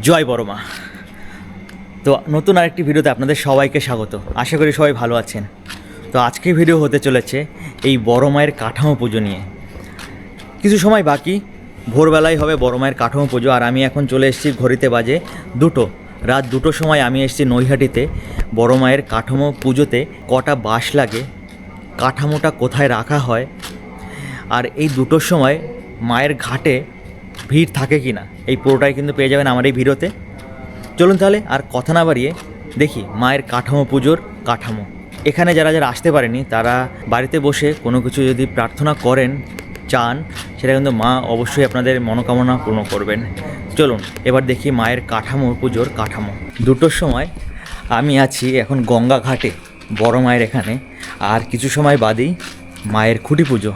জয় বড় মা। তো নতুন আরেকটি ভিডিওতে আপনাদের সবাইকে স্বাগত। আশা করি সবাই ভালো আছেন। তো আজকের ভিডিও হতে চলেছে এই বড় মায়ের কাঠামো পুজো নিয়ে। কিছু সময় বাকি, ভোরবেলায় হবে বড় মায়ের কাঠামো পুজো। আর আমি এখন চলে এসেছি, ঘড়িতে বাজে রাত 2টোর সময় আমি এসেছি নৈহাটিতে বড় মায়ের কাঠামো পুজোতে। কটা বাঁশ লাগে, কাঠামোটা কোথায় রাখা হয়, আর এই 2টোর সময় মায়ের ঘাটে ভিড় থাকে কি না, এই পুরোটাই কিন্তু পেয়ে যাবেন আমার এই ভিডিওতে। চলুন তাহলে আর কথা না বাড়িয়ে দেখি মায়ের কাঠামো পুজোর কাঠামো। এখানে যারা যারা আসতে পারেনি তারা বাড়িতে বসে কোনো কিছু যদি প্রার্থনা করেন, চান, সেটা কিন্তু মা অবশ্যই আপনাদের মনোকামনা পূর্ণ করবেন। চলুন এবার দেখি মায়ের কাঠামো পুজোর কাঠামো। 2টোর সময় আমি আছি এখন গঙ্গা ঘাটে বড় মায়ের এখানে, আর কিছু সময় বাদেই মায়ের খুঁটি পুজো।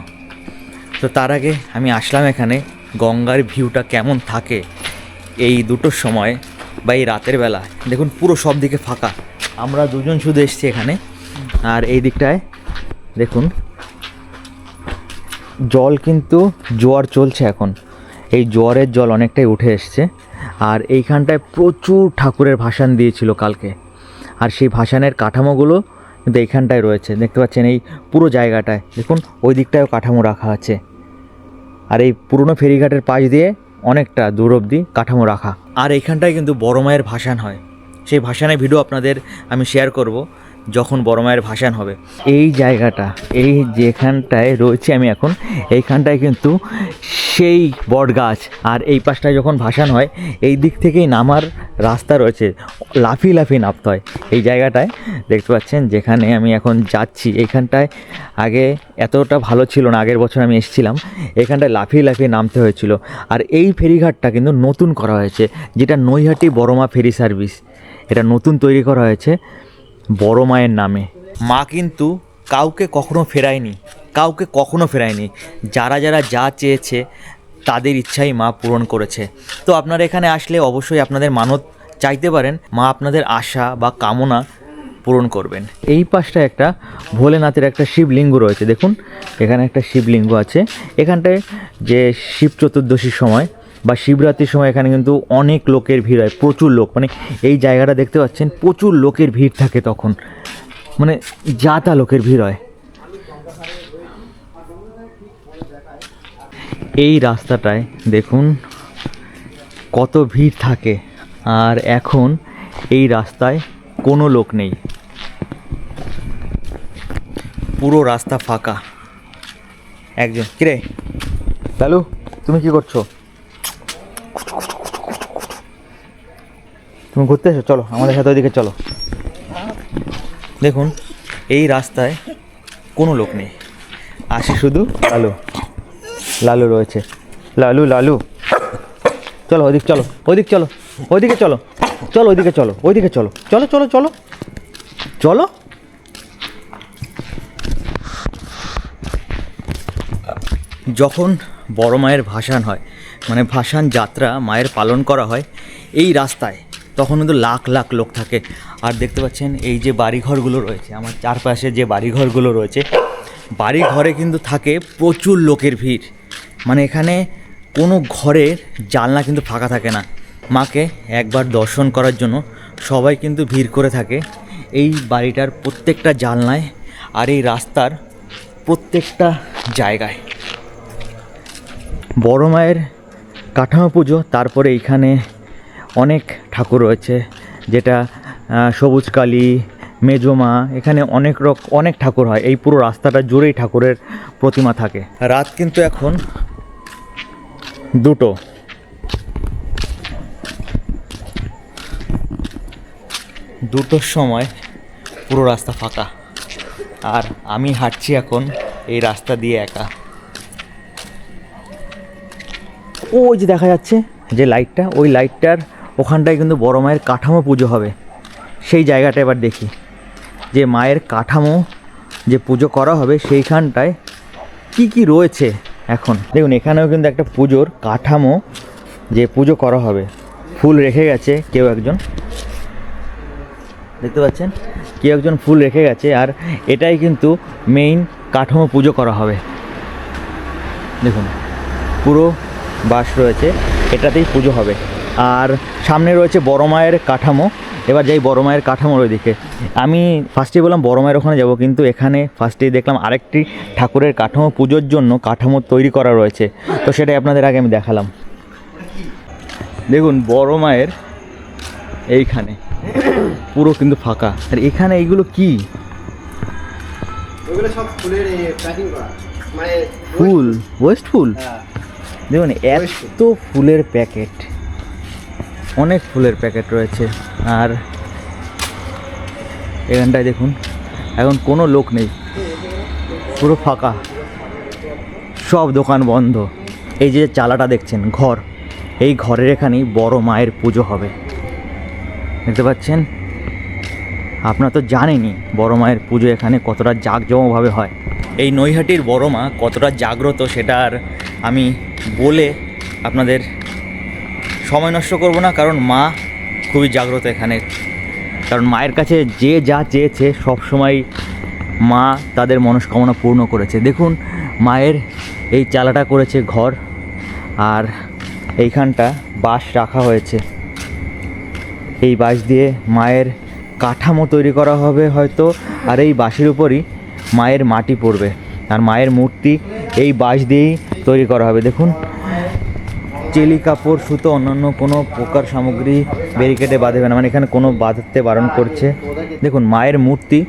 তো তার আগে আমি আসলাম এখানে, গঙ্গার ভিউটা কেমন থাকে এই 2টোর সময় বা এই রাতের বেলা। দেখুন পুরো সব দিকে ফাঁকা, আমরা দুজন শুধু এসেছি এখানে। আর এই দিকটায় দেখুন জল, কিন্তু জোয়ার চলছে এখন, এই জোয়ারের জল অনেকটাই উঠে এসছে। আর এইখানটায় প্রচুর ঠাকুরের ভাসান দিয়েছিল কালকে, আর সেই ভাসানের কাঠামোগুলো কিন্তু এইখানটায় রয়েছে, দেখতে পাচ্ছেন। এই পুরো জায়গাটায় দেখুন, ওই দিকটায়ও কাঠামো রাখা আছে। আর এই পুরনো ফেরিঘাটের পাশ দিয়ে অনেকটা দূর অবধি কাঠামো রাখা। আর এইখানটায় কিন্তু বড় মায়ের ভাসান হয়, সেই ভাসানের ভিডিও আপনাদের আমি শেয়ার করব যখন বড় মায়ের ভাসান হবে। এই জায়গাটা, এই যেখানটায় রয়েছে আমি এখন, এইখানটায় কিন্তু সেই বট গাছ। আর এই পাশটায় যখন ভাসান হয়, এই দিক থেকেই নামার রাস্তা রয়েছে, লাফিয়ে লাফিয়ে নামতে হয়। এই জায়গাটায় দেখতে পাচ্ছেন যেখানে আমি এখন যাচ্ছি, এইখানটায় আগে এতটা ভালো ছিল না, আগের বছর আমি এসেছিলাম, এখানটায় লাফিয়ে লাফিয়ে নামতে হয়েছিল। আর এই ফেরিঘাটটা কিন্তু নতুন করা হয়েছে, যেটা নৈহাটি বড় মা ফেরি সার্ভিস, এটা নতুন তৈরি করা হয়েছে বড় মায়ের নামে। মা কিন্তু কাউকে কখনো ফেরায়নি, যারা যারা যা চেয়েছে তাদের ইচ্ছাই মা পূরণ করেছে। তো আপনারা এখানে আসলে অবশ্যই আপনাদের মানত চাইতে পারেন, মা আপনাদের আশা বা কামনা পূরণ করবেন। এই পাশটা একটা ভোলেনাথের একটা শিবলিঙ্গ রয়েছে, দেখুন এখানে একটা শিবলিঙ্গ আছে। এখানটায় যে শিব চতুর্দশীর সময় বা শিবরাত্রির সময় এখানে কিন্তু অনেক লোকের ভিড় হয়, প্রচুর লোক, মানে এই জায়গাটা দেখতে পাচ্ছেন প্রচুর লোকের ভিড় থাকে তখন, মানে যা তা লোকের ভিড় হয়। এই রাস্তাটায় দেখুন কত ভিড় থাকে, আর এখন এই রাস্তায় কোনো লোক নেই, পুরো রাস্তা ফাঁকা। একজন, কিরে লালু তুমি কি করছো? তুমি ঘুরতে এসো, চলো আমাদের সাথে ওইদিকে চলো। দেখুন এই রাস্তায় কোনো লোক নেই, আসে শুধু লালু রয়েছে। লালু চলো ওইদিকে চলো, ওইদিকে চলো, ওইদিকে চলো, চলো ওইদিকে চলো, ওইদিকে চলো, চলো চলো চলো চলো। যখন বড় মায়ের ভাসান হয়, মানে ভাসান যাত্রা মায়ের পালন করা হয় এই রাস্তায়, তখন কিন্তু লাখ লাখ লোক থাকে। আর দেখতে পাচ্ছেন এই যে বাড়িঘরগুলো রয়েছে, আমার চারপাশে যে বাড়িঘরগুলো রয়েছে, বাড়িঘরে কিন্তু থাকে প্রচুর লোকের ভিড়, মানে এখানে কোনো ঘরের জানলা কিন্তু ফাঁকা থাকে না। মাকে একবার দর্শন করার জন্য সবাই কিন্তু ভিড় করে থাকে এই বাড়িটার প্রত্যেকটা জানলায় আর এই রাস্তার প্রত্যেকটা জায়গায়। বড় মায়ের কাঠামো পুজো, তারপরে এইখানে অনেক ঠাকুর রয়েছে, যেটা সবুজ কালী, মেজমা, এখানে অনেক ঠাকুর হয়। এই পুরো রাস্তাটা জুড়েই ঠাকুরের প্রতিমা থাকে। রাত কিন্তু এখন 2টোর সময় পুরো রাস্তা ফাঁকা, আর আমি হাঁটছি এখন এই রাস্তা দিয়ে একা। ওই যে দেখা যাচ্ছে যে লাইটটা, ওই লাইটটার ওখানটায় কিন্তু বড় মায়ের কাঠামো পুজো হবে। সেই জায়গাটা এবার দেখি যে মায়ের কাঠামো যে পুজো করা হবে সেইখানটায় কি কি রয়েছে। এখন দেখুন এখানেও কিন্তু একটা পুজোর কাঠামো যে পুজো করা হবে, ফুল রেখে গেছে কেউ একজন, দেখতে পাচ্ছেন কেউ একজন ফুল রেখে গেছে। আর এটাই কিন্তু মেইন কাঠামো পুজো করা হবে। দেখুন পুরো বাঁশ রয়েছে, এটাতেই পুজো হবে। আর সামনে রয়েছে বড় মায়ের কাঠামো। এবার যাই বড় মায়ের কাঠামোর ওইদিকে। আমি ফার্স্টেই বললাম বড় মায়ের ওখানে যাব, কিন্তু এখানে ফার্স্টেই দেখলাম আরেকটি ঠাকুরের কাঠামো পুজোর জন্য কাঠামো তৈরি করা রয়েছে। তো সেটাই আপনাদের আগে আমি দেখালাম। দেখুন বড় মায়ের এইখানে পুরো কিন্তু ফাঁকা, আর এখানে এইগুলো কি ফুল, ওয়েস্ট ফুল। দেখুন এত ফুলের প্যাকেট, অনেক ফুলের প্যাকেট রয়েছে। আর এখানটায় দেখুন এখন কোনো লোক নেই, পুরো ফাঁকা, সব দোকান বন্ধ। এই যে চালাটা দেখছেন ঘর, এই ঘরের এখানেই বড় মায়ের পুজো হবে। দেখতে পাচ্ছেন? আপনারা তো জানেনই বড় মায়ের পুজো এখানে কতটা জাঁকজমকভাবে হয়। এই নৈহাটির বড় মা কতটা জাগ্রত সেটা আর আমি বলে আপনাদের সময় নষ্ট করব না, কারণ মা খুবই জাগ্রত এখানে। কারণ মায়ের কাছে যে যা চেয়েছে সব সময় মা তাদের মনস্কামনা পূর্ণ করেছে। দেখুন মায়ের এই চালাটা করেছে ঘর, আর এইখানটা বাঁশ রাখা হয়েছে। এই বাঁশ দিয়ে মায়ের কাঠামো তৈরি করা হবে হয়তো, আর এই বাঁশের উপরই মায়ের মাটি পড়বে, আর মায়ের মূর্তি এই বাঁশ দিয়েই তৈরি করা হবে। দেখুন চেলি কাপড়, সুতো, অন্যান্য কোনো প্রকার সামগ্রী ব্যারিকেডে বাঁধবে না, মানে এখানে কোনো বাঁধতে বারণ করছে। দেখুন মায়ের মূর্তি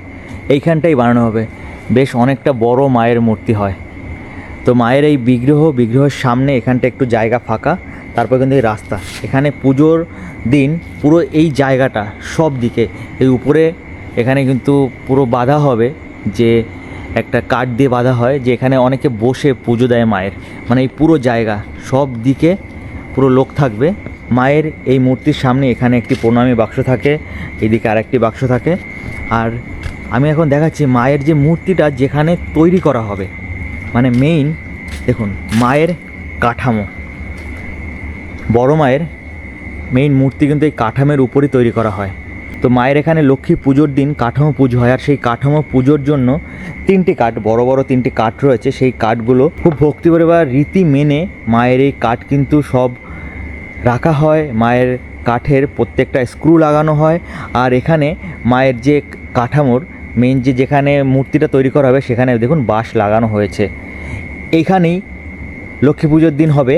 এইখানটাই বানানো হবে, বেশ অনেকটা বড় মায়ের মূর্তি হয়। তো মায়ের এই বিগ্রহের সামনে এখানটা একটু জায়গা ফাঁকা, তারপর কিন্তু এই রাস্তা। এখানে পুজোর দিন পুরো এই জায়গাটা সব দিকে এই উপরে এখানে কিন্তু পুরো বাঁধা হবে, যে একটা কাঠ দিয়ে বাঁধা হয়, যে এখানে অনেকে বসে পুজো দেয় মায়ের, মানে এই পুরো জায়গা সব দিকে পুরো লোক থাকবে। মায়ের এই মূর্তির সামনে এখানে একটি প্রণামী বাক্স থাকে, এদিকে আরেকটি বাক্স থাকে। আর আমি এখন দেখাচ্ছি মায়ের যে মূর্তিটা যেখানে তৈরি করা হবে, মানে মেইন দেখুন মায়ের কাঠামো, বড় মায়ের মেইন মূর্তি কিন্তু এই কাঠামোর উপরই তৈরি করা হয়। তো মায়ের এখানে লক্ষ্মী পুজোর দিন কাঠামো পুজো হয়, আর সেই কাঠামো পুজোর জন্য তিনটি কাঠ, বড় বড় তিনটি কাঠ রয়েছে। সেই কাঠগুলো খুব ভক্তি করে বা রীতি মেনে মায়ের এই কাঠ কিন্তু সব রাখা হয়। মায়ের কাঠের প্রত্যেকটা স্ক্রু লাগানো হয়, আর এখানে মায়ের যে কাঠামোর মেইন যেখানে মূর্তিটা তৈরি করা হবে সেখানে দেখুন বাঁশ লাগানো হয়েছে। এইখানেই লক্ষ্মী পুজোর দিন হবে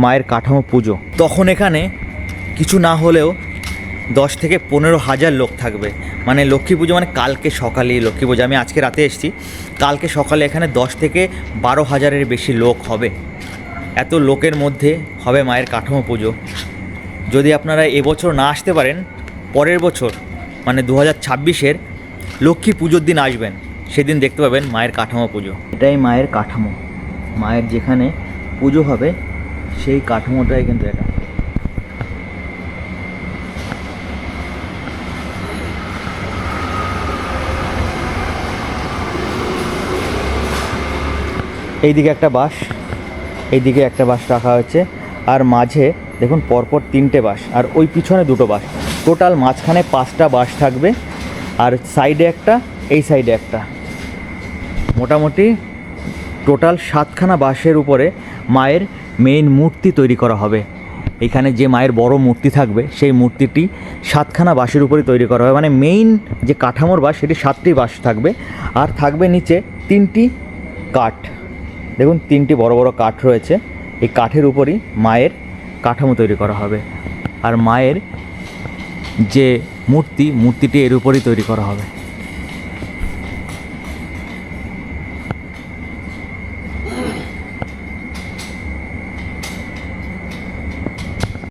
মায়ের কাঠামো পুজো। তখন এখানে কিছু না হলেও 10 থেকে 15,000 লোক থাকবে। মানে লক্ষ্মী পুজো মানে কালকে সকালেই লক্ষ্মী পুজো, আমি আজকে রাতে এসেছি, কালকে সকালে এখানে 10 থেকে 12,000-এর বেশি লোক হবে। এত লোকের মধ্যে হবে মায়ের কাঠামো পুজো। যদি আপনারা এবছর না আসতে পারেন, পরের বছর মানে 2026-এর লক্ষ্মী পুজোর দিন আসবেন, সেদিন দেখতে পাবেন মায়ের কাঠামো পুজো। এটাই মায়ের কাঠামো, মায়ের যেখানে পুজো হবে সেই কাঠামোটাই কিন্তু এটা। এইদিকে একটা বাঁশ, এইদিকে একটা বাঁশ রাখা হয়েছে, আর মাঝে দেখুন পরপর 3টে বাঁশ, আর ওই পিছনে 2টো বাঁশ। টোটাল মাঝখানে 5টা বাঁশ থাকবে, আর সাইডে একটা, এই সাইডে একটা, মোটামুটি টোটাল 7খানা বাঁশের উপরে মায়ের মেইন মূর্তি তৈরি করা হবে। এখানে যে মায়ের বড় মূর্তি থাকবে সেই মূর্তিটি 7খানা বাঁশের উপরে তৈরি করা হবে, মানে মেইন যে কাঠামোর বাঁশ সেটি 7টি বাঁশ থাকবে, আর থাকবে নিচে 3টি কাঠ। দেখুন 3টি বড় বড় কাঠ রয়েছে, এই কাঠের উপরই মায়ের কাঠামো তৈরি করা হবে, আর মায়ের যে মূর্তিটি এর উপরই তৈরি করা হবে।